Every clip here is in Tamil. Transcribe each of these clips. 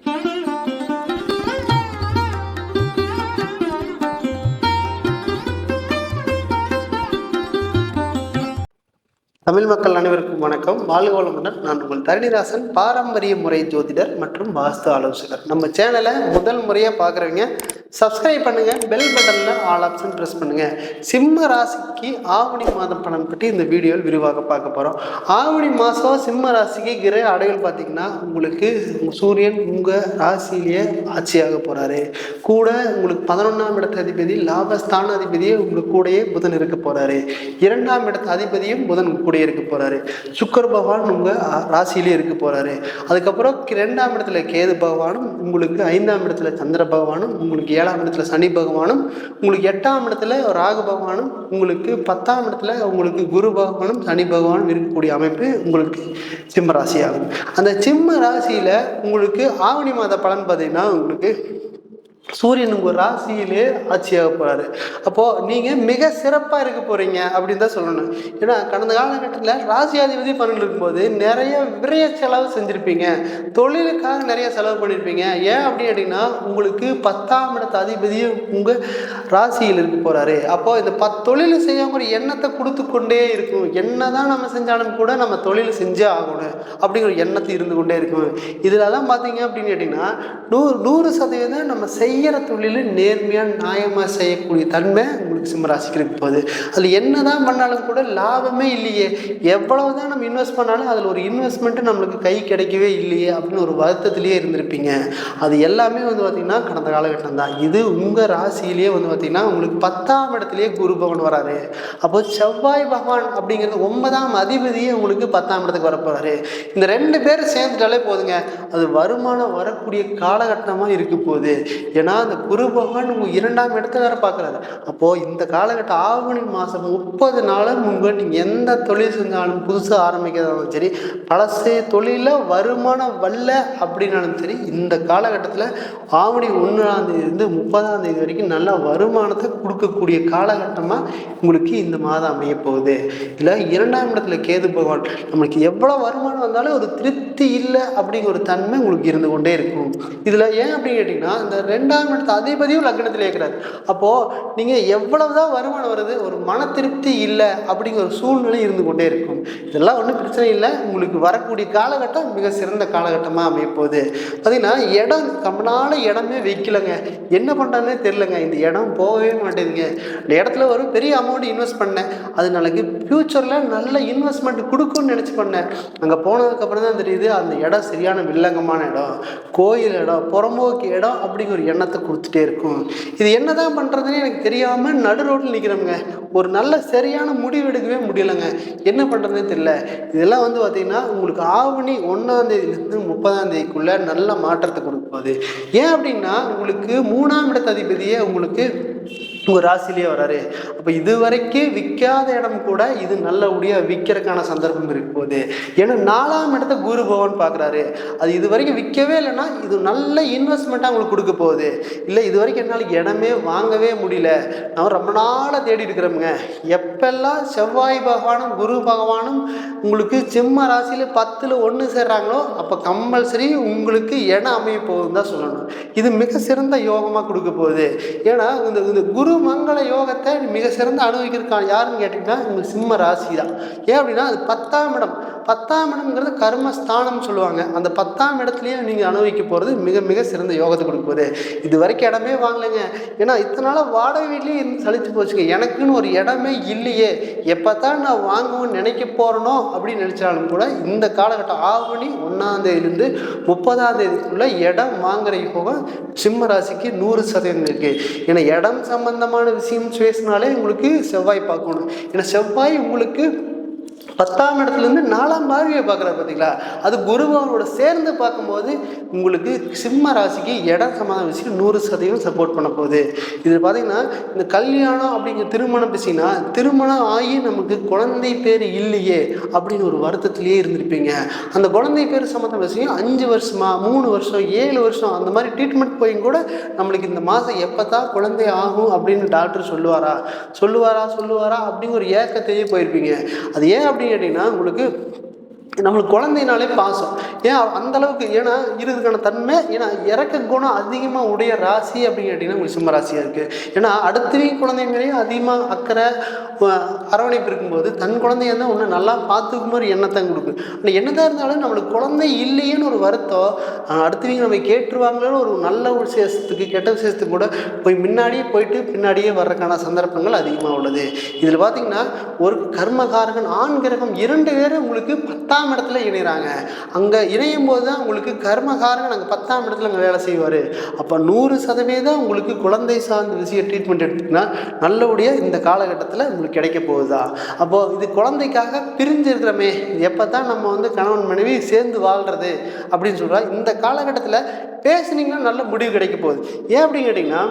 தமிழ் மக்கள் அனைவருக்கும் வணக்கம். வாழ்க வளமுடன். நான் உங்கள் தரணிராசன், பாரம்பரிய முறை ஜோதிடர் மற்றும் வாஸ்து ஆலோசகர். நம்ம சேனலை முதல் முறையாக பார்க்குறவங்க சப்ஸ்கிரைப் பண்ணுங்க, பெல் பட்டனில் ஆல் ஆப்ஷன் ப்ரெஸ் பண்ணுங்க. சிம்ம ராசிக்கு ஆவணி மாதம் பலன் பற்றி இந்த வீடியோவில் விரிவாக பார்க்க போகிறோம். ஆவணி மாதம் சிம்ம ராசிக்கு கிரக அடைகள் பார்த்தீங்கன்னா உங்களுக்கு சூரியன் உங்கள் ராசியிலேயே ஆட்சியாக போகிறாரு. கூட உங்களுக்கு 11ஆம் இடத்து அதிபதி லாபஸ்தான அதிபதியே உங்களுக்கு கூடயே புதன் இருக்க போகிறாரு. 2ஆம் இடத்து அதிபதியும் புதன் கூட இருக்க போறாரு. சுக்கர பகவான் உங்க ராசியிலே இருக்க போறாரு. அதுக்கப்புறம் 2ஆம் இடத்துல கேது பகவானும், உங்களுக்கு 5ஆம் இடத்துல சந்திர பகவானும், உங்களுக்கு 7ஆம் இடத்துல சனி பகவானும், உங்களுக்கு 8ஆம் இடத்துல ராகு பகவானும், உங்களுக்கு 10ஆம் இடத்துல உங்களுக்கு குரு பகவானும் சனி பகவானும் இருக்கக்கூடிய அமைப்பு உங்களுக்கு சிம்ம ராசி ஆகும். அந்த சிம்ம ராசியில உங்களுக்கு ஆவணி மாத பலன் பார்த்தீங்கன்னா உங்களுக்கு சூரியன் உங்கள் ராசியிலே ஆட்சியாக போகிறாரு. அப்போது நீங்கள் மிக சிறப்பாக இருக்க போகிறீங்க அப்படின்னு தான் சொல்லணும். ஏன்னா கடந்த காலகட்டத்தில் ராசியாதிபதி பலன் இருக்கும்போது நிறைய விரைய செலவு செஞ்சுருப்பீங்க, தொழிலுக்காக நிறைய செலவு பண்ணியிருப்பீங்க. ஏன் அப்படின்னு கேட்டிங்கன்னா உங்களுக்கு 10ஆம் இடத்து அதிபதியும் உங்கள் ராசியில் இருக்க போகிறாரு. அப்போது இந்த தொழில் செய்யக்கூடிய எண்ணத்தை கொடுத்து கொண்டே இருக்கும். என்ன தான் நம்ம செஞ்சாலும் கூட நம்ம தொழில் செஞ்சே ஆகணும் அப்படிங்கிற எண்ணத்தை இருந்து கொண்டே இருக்கும். இதில் தான் பார்த்தீங்க அப்படின்னு கேட்டிங்கன்னா 100% நம்ம செய்கிற தொழில் நேர்மையாக நியாயமாக செய்யக்கூடிய தன்மை உங்களுக்கு சிம்மராசிக்கு இருக்க போகுது. அதில் என்ன தான் பண்ணாலும் கூட லாபமே இல்லையே, எவ்வளவு தான் நம்ம இன்வெஸ்ட் பண்ணாலும் அதில் ஒரு இன்வெஸ்ட்மெண்ட்டு நம்மளுக்கு கை கிடைக்கவே இல்லையே அப்படின்னு ஒரு வருத்தத்திலேயே இருந்திருப்பீங்க. அது எல்லாமே வந்து பார்த்திங்கன்னா கடந்த காலகட்டம் தான். இது உங்கள் ராசியிலேயே வந்து பார்த்திங்கன்னா உங்களுக்கு 10ஆம் இடத்துலேயே குரு பகவான் வராரு. அப்போ செவ்வாய் பகவான் அப்படிங்கிறது 9ஆம் அதிபதியே உங்களுக்கு 10ஆம் இடத்துக்கு வரப்போறாரு. இந்த 2 பேர் சேர்ந்துட்டாலே போதுங்க, அது வருமானம் வரக்கூடிய காலகட்டமாக இருக்க போகுது. ஏன்னா அந்த குரு பகவான் உங்கள் 2ஆம் இடத்துல வேற பார்க்குறாரு. அப்போது இந்த காலகட்டம் ஆவணி மாதம் 30 நாளும் முன்பு நீங்கள் எந்த தொழில் செஞ்சாலும், புதுசாக ஆரம்பிக்கிறதாலும் சரி, பழசே தொழிலில் வருமானம் வரல அப்படின்னாலும் சரி, இந்த காலகட்டத்தில் ஆவணி 1ஆம் தேதியிலிருந்து 30ஆம் தேதி வரைக்கும் நல்ல வருமானத்தை கொடுக்கக்கூடிய காலகட்டமாக உங்களுக்கு இந்த மாதம் அமைய போகுது. இல்லை 2ஆம் இடத்துல கேது பகவான் நம்மளுக்கு எவ்வளோ வருமானம் வந்தாலும் ஒரு திருப்தி இல்லை அப்படிங்கிற ஒரு தன்மை உங்களுக்கு இருந்து கொண்டே இருக்கும். இதில் ஏன் அப்படின்னு கேட்டிங்கன்னா இந்த 2ஆம் இடத்து அதிபதியும் லக்னத்தில் இருக்கிறார். அப்போது நீங்கள் எவ்வளவுதான் வருமானம் வருது, ஒரு மன திருப்தி இல்லை அப்படிங்கிற ஒரு சூழ்நிலை இருந்து கொண்டே இருக்கும். இதெல்லாம் ஒன்றும் பிரச்சனை இல்லை. உங்களுக்கு வரக்கூடிய காலகட்டம் மிக சிறந்த காலகட்டமாக அமையப்போகுது. பார்த்தீங்கன்னா இடம் கம்மனால இடமே வைக்கலைங்க, என்ன பண்ணுறாங்கன்னே தெரிலங்க. இந்த இடம் போகவே மாட்டேங்குங்க. இந்த இடத்துல ஒரு பெரிய அமௌண்ட் இன்வெஸ்ட் பண்ணேன், அது நாளைக்கு ஃப்யூச்சரில் நல்ல இன்வெஸ்ட்மெண்ட் கொடுக்கும்னு நினச்சி பண்ணேன். அங்கே போனதுக்கப்புறம் தான் தெரியுது அந்த இடம் சரியான வில்லங்கமான இடம், கோயில் இடம், புறம்போக்கு இடம் அப்படிங்கிற ஒரு எண்ணத்தை கொடுத்துட்டே இருக்கும். இது என்ன தான் பண்ணுறதுன்னு எனக்கு தெரியாமல் நடு ரோட்டில் நிற்கிறோங்க. ஒரு நல்ல சரியான முடிவு எடுக்கவே முடியலைங்க, என்ன பண்ணுறதுனே தெரியல. இதெல்லாம் வந்து பார்த்திங்கன்னா உங்களுக்கு ஆவணி 1ஆம் தேதியிலேருந்து 30ஆம் தேதிக்குள்ளே நல்ல மாற்றத்தை கொடுக்கும்போது. ஏன் அப்படின்னா உங்களுக்கு 3ஆம் இடத்து அதிபதியே உங்களுக்கு உங்கள் ராசிலேயே வராரு. அப்போ இது வரைக்கும் விற்காத இடம் கூட இது நல்லபடியாக விற்கிறதுக்கான சந்தர்ப்பம் இருக்க போகுது. ஏன்னா 4ஆம் இடத்த குரு பகவான் பார்க்குறாரு. அது இது வரைக்கும் விற்கவே இல்லைன்னா இது நல்ல இன்வெஸ்ட்மெண்ட்டாக உங்களுக்கு கொடுக்க போகுது. இல்லை இது வரைக்கும் என்னால் இடமே வாங்கவே முடியல, நான் ரொம்ப நாளாக தேடி இருக்கிறோமுங்க. எப்பெல்லாம் செவ்வாய் பகவானும் குரு பகவானும் உங்களுக்கு சிம்ம ராசியில் 10ல் 1 சேர்றாங்களோ அப்போ கம்பல்சரி உங்களுக்கு இடம் அமைய போகுதுன்னு தான் சொல்லணும். இது மிக சிறந்த யோகமாக கொடுக்க போகுது. ஏன்னா இந்த குரு மங்கள யோகத்தை மிக சிறந்த அனுபவிக்கிறதுக்கான யாருன்னு கேட்டிங்கன்னா உங்களுக்கு சிம்ம ராசி தான். ஏன் அப்படின்னா அது 10ஆம் இடம். 10ஆம் இடம்ங்கிறது கர்மஸ்தானம் சொல்லுவாங்க. அந்த 10ஆம் இடத்துலையே நீங்கள் அனுபவிக்க போகிறது மிக மிக சிறந்த யோகத்தை கொடுக்க போகுது. இது வரைக்கும் இடமே வாங்கலைங்க, ஏன்னா இத்தனை நாளாக வாடகை வீட்லேயே இருந்து சலிச்சு போச்சுங்க, எனக்குன்னு ஒரு இடமே இல்லையே, எப்போ தான் நான் வாங்குவோன்னு நினைக்க போகிறனோ அப்படின்னு நினச்சாலும் கூட இந்த காலகட்டம் ஆவணி 1ஆம் தேதியிலேருந்து 30ஆம் தேதிக்குள்ளே இடம் வாங்குற யோகம் சிம்ம ராசிக்கு 100% இருக்குது. ஏன்னா இடம் சம்பந்தமான விஷயம் பேசினாலே உங்களுக்கு செவ்வாய் பார்க்கணும். ஏன்னா செவ்வாய் உங்களுக்கு 10ஆம் இடத்துலேருந்து 4ஆம் பார்வையை பார்க்குறாரு பார்த்தீங்களா, அது குருபவனோட சேர்ந்து பார்க்கும்போது உங்களுக்கு சிம்ம ராசிக்கு இடம் சம்பந்தமான விஷயம் 100% சப்போர்ட் பண்ண போகுது. இது பார்த்தீங்கன்னா இந்த கல்யாணம் அப்படிங்கிற திருமணம் பேசினா, திருமணம் ஆகி நமக்கு குழந்தை பேர் இல்லையே அப்படின்னு ஒரு வருத்தத்திலேயே இருந்திருப்பீங்க. அந்த குழந்தை பேர் சம்மந்தமான விஷயம் 5 வருஷமா 3 வருஷம் 7 வருஷம் அந்த மாதிரி ட்ரீட்மெண்ட் போய் கூட நம்மளுக்கு இந்த மாதம் எப்போ தான் குழந்தை ஆகும் அப்படின்னு டாக்டர் சொல்லுவாரா அப்படிங்கிற ஒரு ஏக்கத்தையே போயிருப்பீங்க. அது ஏன் அப்படின்னு கேட்டிங்கன்னா உங்களுக்கு நம்மளுக்கு குழந்தைனாலே பாசம். ஏன் அந்த அளவுக்கு ஏன்னா இருக்கிறதுக்கான தன்மை, ஏன்னா இறக்க குணம் அதிகமாக உடைய ராசி அப்படின்னு கேட்டிங்கன்னா உங்களுக்கு சிம்ம ராசியாக இருக்குது. ஏன்னா அடுத்தவங்க குழந்தைங்களையும் அதிகமாக அக்கறை அரவணைப்பு இருக்கும்போது தன் குழந்தைய தான் ஒன்று நல்லா பார்த்துக்கும் மாதிரி எண்ணத்தான் கொடுக்கும். ஆனால் என்னதான் இருந்தாலும் நம்மளுக்கு குழந்தை இல்லையேன்னு ஒரு வருத்தம், அடுத்தவங்க நம்ம கேட்டுருவாங்களோன்னு ஒரு நல்ல ஒரு விசேஷத்துக்கு கெட்ட விசேஷத்துக்கு கூட முன்னாடியே போயிட்டு பின்னாடியே வர்றதுக்கான சந்தர்ப்பங்கள் அதிகமாக உள்ளது. இதில் பார்த்தீங்கன்னா ஒரு கர்மகாரகன் ஆண் கிரகம் 2 பேரும் உங்களுக்கு 10ஆம் இடத்துல இணைகிறாங்க. அங்கே இணையும் போது தான் உங்களுக்கு கர்மகாரகன் அங்கே 10ஆம் இடத்துல அங்கே வேலை செய்வார். அப்போ 100% உங்களுக்கு குழந்தை சார்ந்த விஷயம் ட்ரீட்மெண்ட் எடுத்துக்கினா நல்லபடியாக இந்த காலகட்டத்தில் உங்களுக்கு கிடைக்க போகுதா. அப்போது இது குழந்தைக்காக பிரிஞ்சிருக்கிறோமே, எப்போ தான் நம்ம வந்து கணவன் மனைவி சேர்ந்து வாழ்கிறது அப்படின்னு சொல்கிறா. இந்த காலகட்டத்தில் பேசுனீங்கன்னா நல்ல முடிவு கிடைக்க போகுது. ஏன் அப்படின்னு கேட்டிங்கன்னா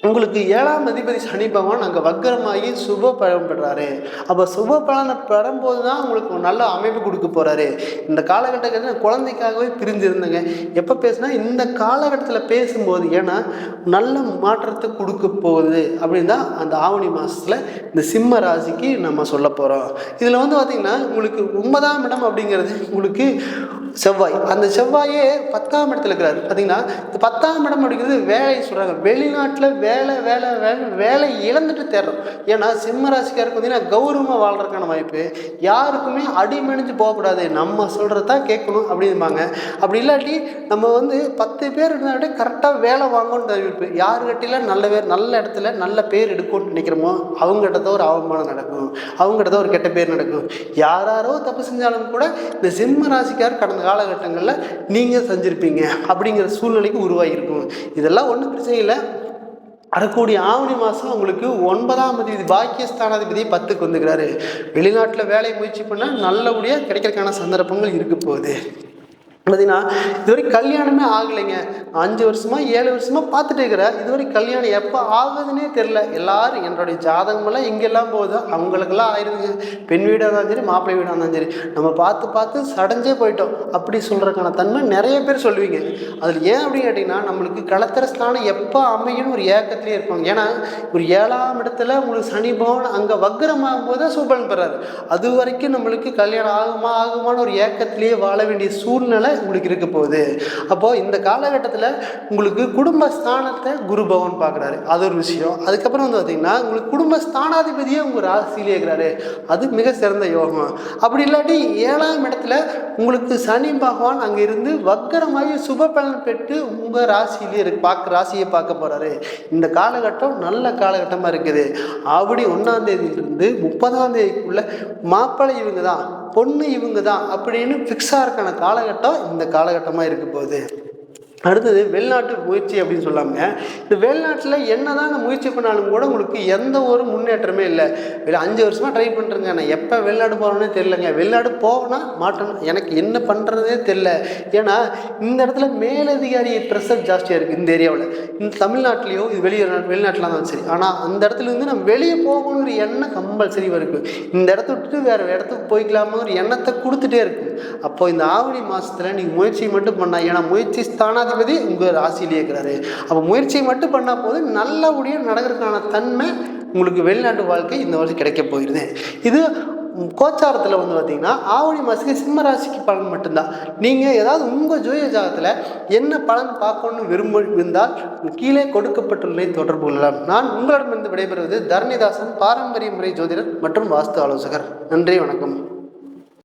உங்களுக்கு 7ஆம் அதிபதி சனி பகவான் அங்கே வக்கரமாகி சுப பலன் பெறாரு. அப்போ சுப பலனை பெறும்போது தான் உங்களுக்கு நல்ல அமைப்பு கொடுக்க போகிறாரு. இந்த காலகட்டத்தில் குழந்தைக்காகவே பிரிஞ்சிருந்தேங்க, எப்போ பேசுனா இந்த காலகட்டத்தில் பேசும்போது ஏன்னா நல்ல மாற்றத்தை கொடுக்க போகுது அப்படின்னு தான் அந்த ஆவணி மாதத்தில் இந்த சிம்ம ராசிக்கு நம்ம சொல்ல போகிறோம். இதில் வந்து பார்த்திங்கன்னா உங்களுக்கு 9ஆம் இடம் அப்படிங்கிறது உங்களுக்கு செவ்வாய். அந்த செவ்வாயே 10ஆம் இடத்துல இருக்கிறாரு. பார்த்தீங்கன்னா இந்த 10ஆம் இடம் அப்படிங்கிறது வேலை சொல்கிறாங்க. வெளிநாட்டில் வேலை வேலை வேலை வேலை இழந்துட்டு தேடுறோம். ஏன்னா சிம்ம ராசிக்காருக்கு பார்த்தீங்கன்னா கௌரவமாக வாழ்றதுக்கான வாய்ப்பு, யாருக்குமே அடிமணிஞ்சு போகக்கூடாது, நம்ம சொல்கிறதா கேட்கணும் அப்படிம்பாங்க. அப்படி இல்லாட்டி நம்ம வந்து 10 பேர் இருந்தாலே கரெக்டாக வேலை வாங்கணும்னு தெரிவிப்பு. யாருக்கிட்ட நல்ல இடத்துல நல்ல பேர் எடுக்கணும்னு நினைக்கிறோமோ அவங்ககிட்ட தான் ஒரு அவமானம் நடக்கும், அவங்ககிட்ட தான் ஒரு கெட்ட பேர் நடக்கும். யாரோ தப்பு செஞ்சாலும் கூட இந்த சிம்ம ராசிக்கார் கடந்த காலகட்டங்களில் நீங்கள் செஞ்சுருப்பீங்க அப்படிங்கிற சூழ்நிலைக்கு உருவாகியிருக்கும். இதெல்லாம் ஒன்றும் பிரச்சனை இல்லை. வரக்கூடிய ஆவணி மாதம் உங்களுக்கு 9ஆம் அதிபதி பாக்கியஸ்தானாதிபதி 10க்கு வந்துக்கிறாரு. வெளிநாட்டில் வேலை முயற்சி பண்ணால் நல்லபடியாக கிடைக்கிறதுக்கான சந்தர்ப்பங்கள் இருக்க போகுது. பார்த்தீங்கன்னா இதுவரை கல்யாணமே ஆகலைங்க, 5 வருஷமா 7 வருஷமா பார்த்துட்டு இருக்கிறேன், இதுவரை கல்யாணம் எப்போ ஆகுதுன்னே தெரில. எல்லாரும் என்னுடைய ஜாதகமெல்லாம் எங்கெல்லாம் போகுதோ அவங்களுக்கெல்லாம் ஆயிடுதுங்க. பெண் வீடாக இருந்தாலும் சரி மாப்பிள்ளை வீடாக இருந்தாலும் சரி நம்ம பார்த்து சடைஞ்சே போயிட்டோம் அப்படி சொல்கிறதுக்கான தன்மை நிறைய பேர் சொல்லுவீங்க. அதில் ஏன் அப்படின்னு கேட்டிங்கன்னா நம்மளுக்கு களத்திர ஸ்தானம் எப்போ அமையணும் ஒரு ஏக்கத்திலே இருப்பாங்க. ஏன்னா ஒரு 7ஆம் இடத்துல உங்களுக்கு சனி பகவான் அங்கே வக்ரமாகும் போது தான் சூப்பலன் பெறாரு. அது வரைக்கும் நம்மளுக்கு கல்யாணம் ஆகுமான்னு ஒரு ஏக்கத்திலேயே வாழ வேண்டிய சூழ்நிலை உங்களுக்கு இருக்க போகுது. அப்போது இந்த காலகட்டத்தில் உங்களுக்கு குடும்பஸ்தானத்தை குரு பகவான் பார்க்குறாரு, அது ஒரு விஷயம். அதுக்கப்புறம் வந்து பார்த்திங்கன்னா உங்களுக்கு குடும்பஸ்தானாதிபதியே உங்கள் ராசியிலே இருக்கிறாரு, அது மிக சிறந்த யோகம். அப்படி இல்லாட்டி 7ஆம் இடத்துல உங்களுக்கு சனி பகவான் அங்கே இருந்து வக்கரமாகி சுப பலன் பெற்று உங்கள் ராசியிலே ராசியை பார்க்க போகிறாரு. இந்த காலகட்டம் நல்ல காலகட்டமாக இருக்குது. அப்படி 1ஆம் தேதியிலிருந்து 30ஆம் தேதிக்குள்ள மாப்பிள்ளை இவங்க தான், பொண்ணு இவங்க தான் அப்படின்னு ஃபிக்ஸாக இருக்கான காலகட்டம் இந்த காலகட்டமாக இருக்க போகுது. அடுத்தது வெளிநாட்டு முயற்சி அப்படின்னு சொல்லாங்க. இந்த வெளிநாட்டில் என்ன தான் நான் முயற்சி பண்ணாலும் கூட உங்களுக்கு எந்த ஒரு முன்னேற்றமே இல்லை. 5 வருஷமாக ட்ரை பண்ணுறேங்க, நான் எப்போ வெளிநாடு போகிறேன்னே தெரிலங்க, வெளிநாடு போகனா மாட்டேன், எனக்கு என்ன பண்ணுறதே தெரில. ஏன்னா இந்த இடத்துல மேலதிகாரி ப்ரெஷர் ஜாஸ்தியாக இருக்குது இந்த ஏரியாவில். இந்த தமிழ்நாட்டிலையோ இது வெளிநாட்டில் தான் சரி, ஆனால் அந்த இடத்துலேருந்து நம்ம வெளியே போகணுங்கிற எண்ணம் கம்பல்சரி இருக்குது. இந்த இடத்த விட்டுட்டு வேறு இடத்துக்கு போய்க்கலாமாங்கிற எண்ணத்தை கொடுத்துட்டே இருக்குது. அப்போது இந்த ஆவணி மாதத்தில் நீங்கள் முயற்சி மட்டும் பண்ணால், ஏன்னா முயற்சி ஸ்தானாதிபதி உங்கள் ராசியிலே இருக்கிறாரு. அப்போ முயற்சியை மட்டும் பண்ணால் போது நல்லபடியாக நடக்கிறதுக்கான தன்மை உங்களுக்கு வெளிநாட்டு வாழ்க்கை இந்த வருஷம் கிடைக்க போயிடுது. இது கோச்சாரத்தில் வந்து பார்த்திங்கன்னா ஆவணி மாதத்துக்கு சிம்ம ராசிக்கு பலன் மட்டும்தான். நீங்கள் ஏதாவது உங்கள் ஜோதிட ஜாதகத்தில் என்ன பலன் பார்க்கணும்னு விரும்பியிருந்தால் கீழே கொடுக்கப்பட்டுள்ளதை தொடர்பு கொள்ளலாம். நான் உங்களிடமிருந்து விடைபெறுவது தரணிதாசன், பாரம்பரிய முறை ஜோதிடர் மற்றும் வாஸ்து ஆலோசகர். நன்றி, வணக்கம்.